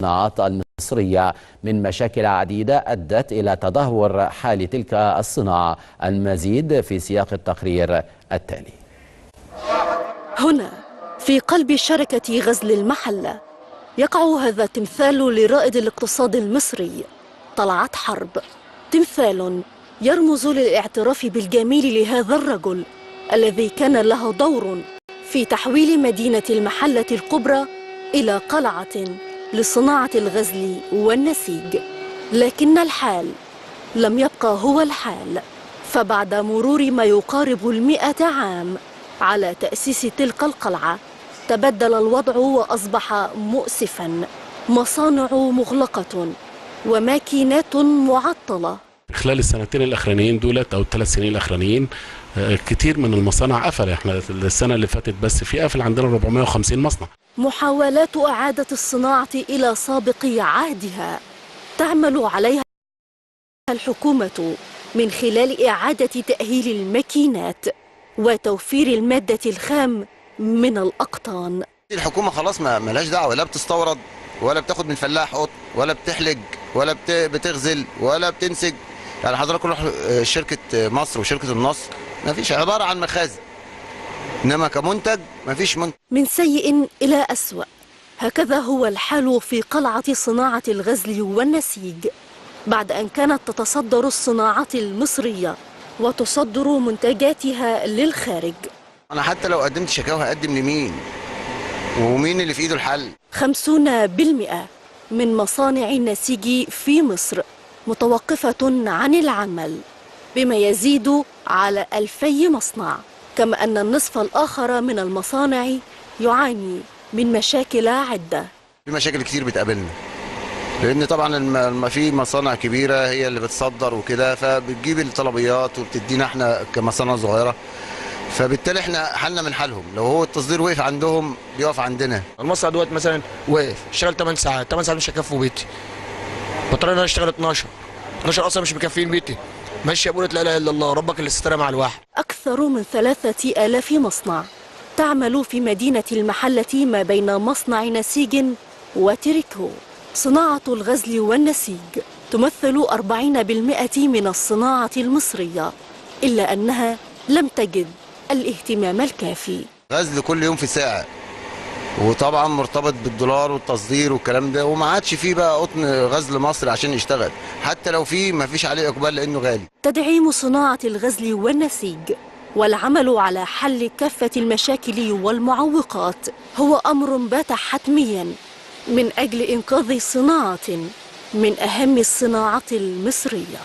الصناعات المصرية من مشاكل عديدة أدت إلى تدهور حال تلك الصناعة. المزيد في سياق التقرير التالي. هنا في قلب شركة غزل المحلة يقع هذا التمثال لرائد الاقتصاد المصري طلعت حرب، تمثال يرمز للاعتراف بالجميل لهذا الرجل الذي كان له دور في تحويل مدينة المحلة الكبرى إلى قلعة لصناعة الغزل والنسيج. لكن الحال لم يبقى هو الحال، فبعد مرور ما يقارب 100 عام على تأسيس تلك القلعة تبدل الوضع وأصبح مؤسفا. مصانع مغلقة وماكينات معطلة. خلال السنتين الأخرانيين دولت أو الثلاث سنين الأخرانيين كتير من المصانع قفل. احنا السنة اللي فاتت بس في قفل عندنا 450 مصنع. محاولات إعادة الصناعة إلى سابق عهدها تعمل عليها الحكومة من خلال إعادة تأهيل الماكينات وتوفير المادة الخام من الأقطان. الحكومة خلاص ما لهاش دعوة، لا بتستورد ولا بتاخد من فلاح قط ولا بتحلج ولا بتغزل ولا بتنسج. يعني حضرتك روح شركة مصر وشركة النصر ما فيش، عبارة عن مخازن، إنما كمنتج ما فيش منتج. من سيء إلى أسوأ، هكذا هو الحال في قلعة صناعة الغزل والنسيج بعد أن كانت تتصدر الصناعات المصرية وتصدر منتجاتها للخارج. أنا حتى لو قدمت شكاوى هقدم لمين؟ ومين اللي في إيده الحل؟ 50% من مصانع النسيج في مصر متوقفة عن العمل، بما يزيد على 2000 مصنع، كما أن النصف الآخر من المصانع يعاني من مشاكل عدة. في مشاكل كتير بتقابلنا، لأن طبعا في مصانع كبيرة هي اللي بتصدر وكده، فبتجيب الطلبيات وبتدينا احنا كمصانع صغيرة، فبالتالي احنا حالنا من حالهم. لو هو التصدير وقف عندهم بيقف عندنا. المصنع دلوقتي مثلا وقف، اشتغل 8 ساعات، 8 ساعات مش هيكفوا بيتي. بضطر ان انا اشتغل 12 اصلا مش مكفيين بيتي. ماشي يا ابويا، لا اله الا الله، ربك اللي استرى مع الواحد. أكثر من 3000 مصنع تعمل في مدينة المحلة ما بين مصنع نسيج وتريكو. صناعة الغزل والنسيج تمثل 40% من الصناعة المصرية، إلا أنها لم تجد الاهتمام الكافي. غزل كل يوم في ساعة، وطبعا مرتبط بالدولار والتصدير والكلام ده، وما عادش فيه بقى قطن غزل مصر عشان يشتغل، حتى لو فيه ما فيش عليه إقبال لأنه غالي. تدعيم صناعة الغزل والنسيج والعمل على حل كافة المشاكل والمعوقات هو أمر بات حتميا من أجل إنقاذ صناعة من أهم الصناعات المصرية.